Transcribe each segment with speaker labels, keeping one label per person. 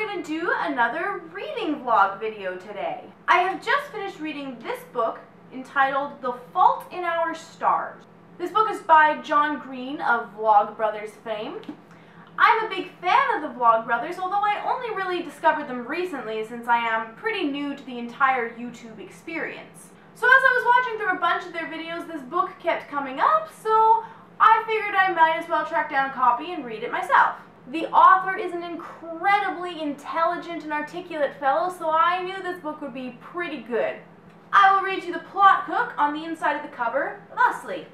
Speaker 1: going to do another reading vlog video today. I have just finished reading this book entitled The Fault in Our Stars. This book is by John Green of Vlogbrothers fame. I'm a big fan of the Vlogbrothers, although I only really discovered them recently since I am pretty new to the entire YouTube experience. So as I was watching through a bunch of their videos, this book kept coming up, so I figured I might as well track down a copy and read it myself. The author is an incredibly intelligent and articulate fellow, so I knew this book would be pretty good. I will read you the plot hook on the inside of the cover, thusly.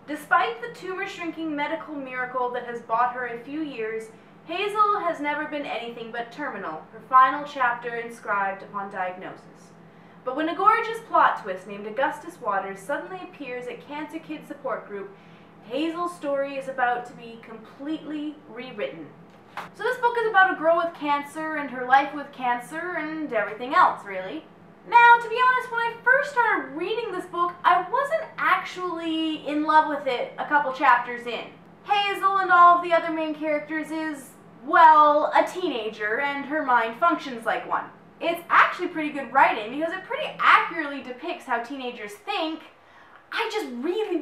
Speaker 1: Despite the tumor-shrinking medical miracle that has bought her a few years, Hazel has never been anything but terminal, her final chapter inscribed upon diagnosis. But when a gorgeous plot twist named Augustus Waters suddenly appears at Cancer Kids Support Group, Hazel's story is about to be completely rewritten. So this book is about a girl with cancer and her life with cancer and everything else, really. Now, to be honest, when I first started reading this book, I wasn't actually in love with it a couple chapters in. Hazel and all of the other main characters is, well, a teenager, and her mind functions like one. It's actually pretty good writing because it pretty accurately depicts how teenagers think. I just really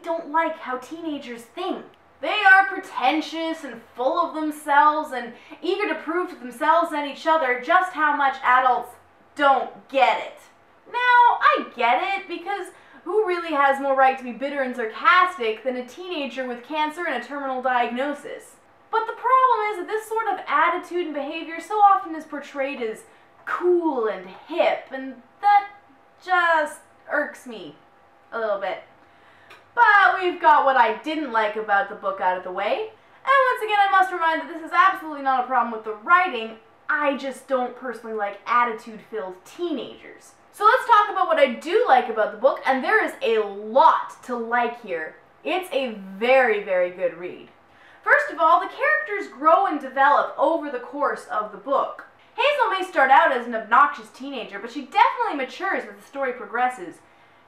Speaker 1: don't like how teenagers think. They are pretentious and full of themselves and eager to prove to themselves and each other just how much adults don't get it. Now, I get it because who really has more right to be bitter and sarcastic than a teenager with cancer and a terminal diagnosis? But the problem is that this sort of attitude and behavior so often is portrayed as cool and hip, and that just irks me a little bit. But we've got what I didn't like about the book out of the way. And once again, I must remind that this is absolutely not a problem with the writing. I just don't personally like attitude-filled teenagers. So let's talk about what I do like about the book, and there is a lot to like here. It's a very good read. First of all, the characters grow and develop over the course of the book. Hazel may start out as an obnoxious teenager, but she definitely matures as the story progresses.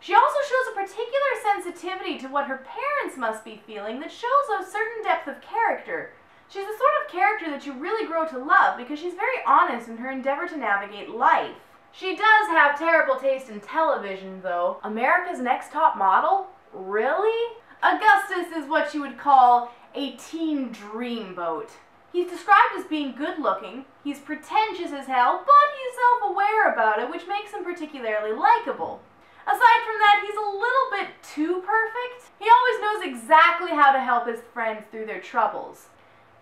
Speaker 1: She also shows a particular sensitivity to what her parents must be feeling that shows a certain depth of character. She's the sort of character that you really grow to love because she's very honest in her endeavor to navigate life. She does have terrible taste in television, though. America's Next Top Model? Really? Augustus is what you would call a teen dreamboat. He's described as being good-looking, he's pretentious as hell, but he's self-aware about it, which makes him particularly likable. Aside from that, he's a little bit too perfect. He always knows exactly how to help his friends through their troubles.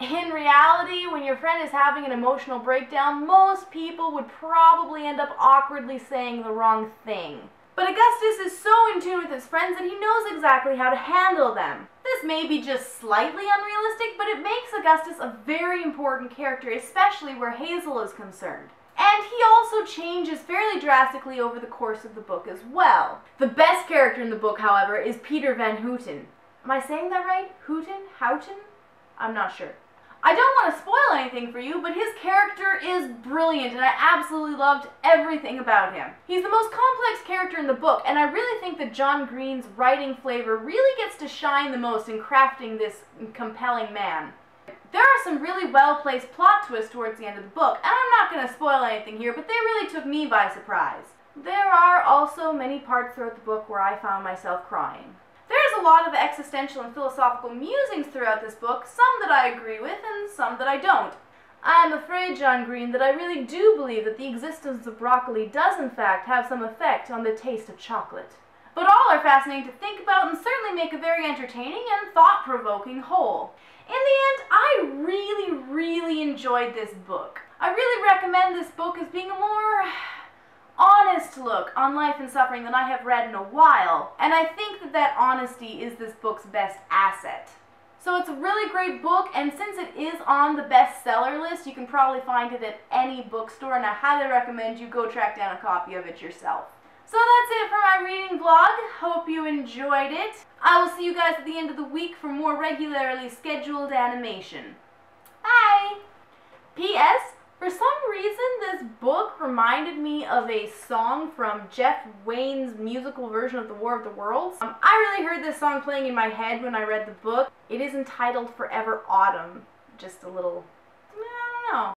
Speaker 1: In reality, when your friend is having an emotional breakdown, most people would probably end up awkwardly saying the wrong thing. But Augustus is so in tune with his friends that he knows exactly how to handle them. This may be just slightly unrealistic, but it makes Augustus a very important character, especially where Hazel is concerned. And he also changes fairly drastically over the course of the book as well. The best character in the book, however, is Peter Van Houten. Am I saying that right? Houten? I'm not sure. I don't want to spoil anything for you, but his character is brilliant, and I absolutely loved everything about him. He's the most complex character in the book, and I really think that John Green's writing flavor really gets to shine the most in crafting this compelling man. There are some really well-placed plot twists towards the end of the book, and I'm not going to spoil anything here, but they really took me by surprise. There are also many parts throughout the book where I found myself crying. There's a lot of existential and philosophical musings throughout this book, some that I agree with and some that I don't. I'm afraid, John Green, that I really do believe that the existence of broccoli does in fact have some effect on the taste of chocolate. But all are fascinating to think about and certainly make a very entertaining and thought-provoking whole. In the end, I really enjoyed this book. I really recommend this book as being a more honest look on life and suffering than I have read in a while, and I think that that honesty is this book's best asset. So it's a really great book, and since it is on the bestseller list, you can probably find it at any bookstore, and I highly recommend you go track down a copy of it yourself. So that's it for my reading vlog. Hope you enjoyed it. I will see you guys at the end of the week for more regularly scheduled animation. Bye! P.S. For some reason, this book reminded me of a song from Jeff Wayne's musical version of The War of the Worlds. I really heard this song playing in my head when I read the book. It is entitled Forever Autumn. Just a little